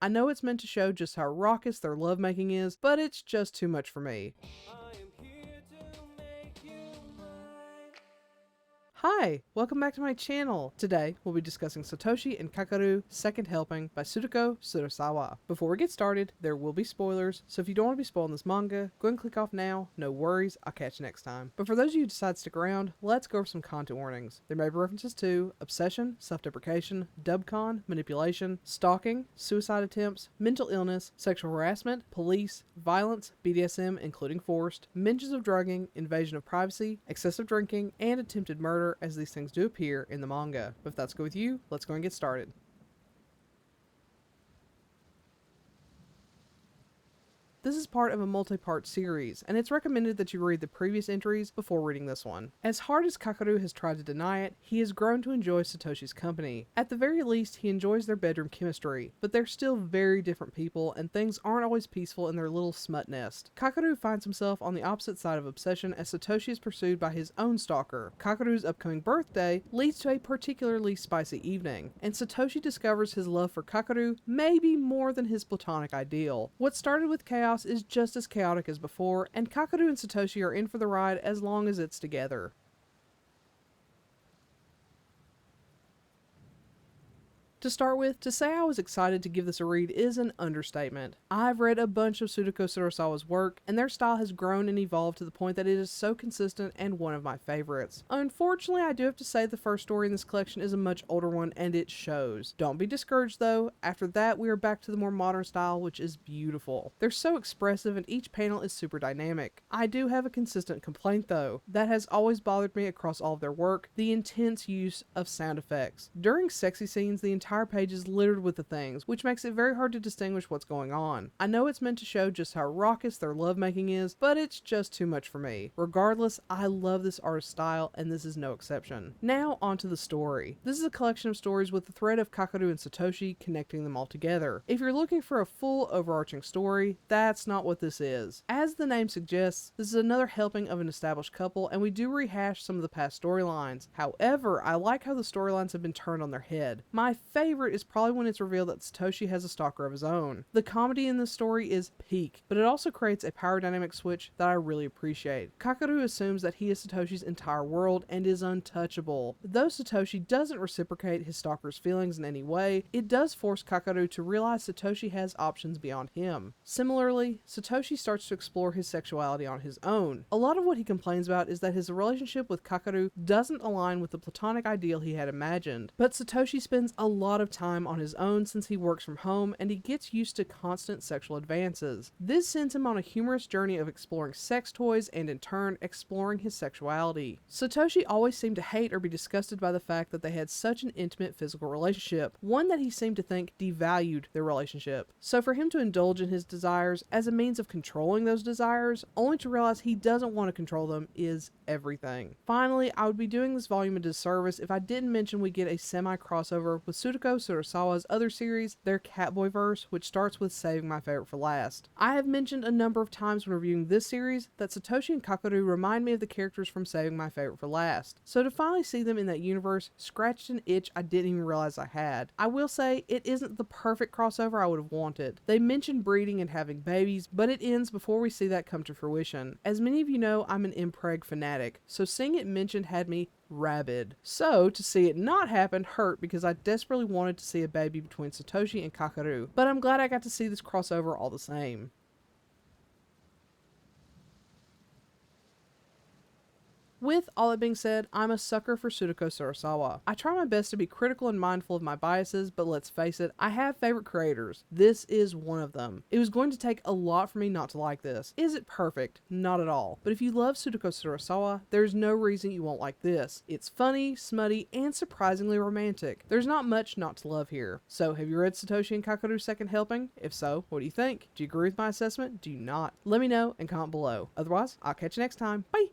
I know it's meant to show just how raucous their lovemaking is, but it's just too much for me. Hi, welcome back to my channel. Today, we'll be discussing Satoshi and Kakeru Second Helping by Tsutako Tsurusawa. Before we get started, there will be spoilers, so if you don't want to be spoiled in this manga, go ahead and click off now. No worries, I'll catch you next time. But for those of you who decide to stick around, let's go over some content warnings. There may be references to obsession, self-deprecation, dubcon, manipulation, stalking, suicide attempts, mental illness, sexual harassment, police, violence, BDSM including forced, mentions of drugging, invasion of privacy, excessive drinking, and attempted murder, as these things do appear in the manga. But if that's good with you, let's go and get started. This is part of a multi-part series, and it's recommended that you read the previous entries before reading this one. As hard as Kakeru has tried to deny it, he has grown to enjoy Satoshi's company. At the very least, he enjoys their bedroom chemistry, but they're still very different people, and things aren't always peaceful in their little smut nest. Kakeru finds himself on the opposite side of obsession as Satoshi is pursued by his own stalker. Kakeru's upcoming birthday leads to a particularly spicy evening, and Satoshi discovers his love for Kakeru may be more than his platonic ideal. What started with chaos is just as chaotic as before, and Kakeru and Satoshi are in for the ride as long as it's together. To start with, to say I was excited to give this a read is an understatement. I've read a bunch of Tsutako Tsurusawa's work, and their style has grown and evolved to the point that it is so consistent and one of my favorites. Unfortunately, I do have to say the first story in this collection is a much older one, and it shows. Don't be discouraged though, after that we are back to the more modern style, which is beautiful. They're so expressive and each panel is super dynamic. I do have a consistent complaint though, that has always bothered me across all of their work: the intense use of sound effects. During sexy scenes, the entire page is littered with the things, which makes it very hard to distinguish what's going on. I know it's meant to show just how raucous their lovemaking is, but it's just too much for me. Regardless, I love this artist's style, and this is no exception. Now onto the story. This is a collection of stories with the thread of Kakeru and Satoshi connecting them all together. If you're looking for a full overarching story, that's not what this is. As the name suggests, this is another helping of an established couple, and we do rehash some of the past storylines. However, I like how the storylines have been turned on their head. My favorite is probably when it's revealed that Satoshi has a stalker of his own. The comedy in this story is peak, but it also creates a power dynamic switch that I really appreciate. Kakeru assumes that he is Satoshi's entire world and is untouchable. Though Satoshi doesn't reciprocate his stalker's feelings in any way, it does force Kakeru to realize Satoshi has options beyond him. Similarly, Satoshi starts to explore his sexuality on his own. A lot of what he complains about is that his relationship with Kakeru doesn't align with the platonic ideal he had imagined, but Satoshi spends a lot of time on his own since he works from home, and he gets used to constant sexual advances. This sends him on a humorous journey of exploring sex toys and in turn exploring his sexuality. Satoshi always seemed to hate or be disgusted by the fact that they had such an intimate physical relationship, one that he seemed to think devalued their relationship. So for him to indulge in his desires as a means of controlling those desires, only to realize he doesn't want to control them, is everything. Finally, I would be doing this volume a disservice if I didn't mention we get a semi-crossover with Tsutako Tsurusawa's other series, their Catboy verse, which starts with saving my favorite for last. I have mentioned a number of times when reviewing this series that Satoshi and Kakeru remind me of the characters from Saving My Favorite for Last. So to finally see them in that universe scratched an itch I didn't even realize I had. I will say it isn't the perfect crossover I would have wanted. They mention breeding and having babies, but it ends before we see that come to fruition. As many of you know, I'm an impreg fanatic, so seeing it mentioned had me rabid. So to see it not happen hurt because I desperately wanted to see a baby between Satoshi and Kakeru, but I'm glad I got to see this crossover all the same. With all that being said, I'm a sucker for Tsutako Tsurusawa. I try my best to be critical and mindful of my biases, but let's face it, I have favorite creators. This is one of them. It was going to take a lot for me not to like this. Is it perfect? Not at all. But if you love Tsutako Tsurusawa, there's no reason you won't like this. It's funny, smutty, and surprisingly romantic. There's not much not to love here. So have you read Satoshi and Kakeru Second Helping? If so, what do you think? Do you agree with my assessment? Do you not? Let me know and comment below. Otherwise, I'll catch you next time. Bye!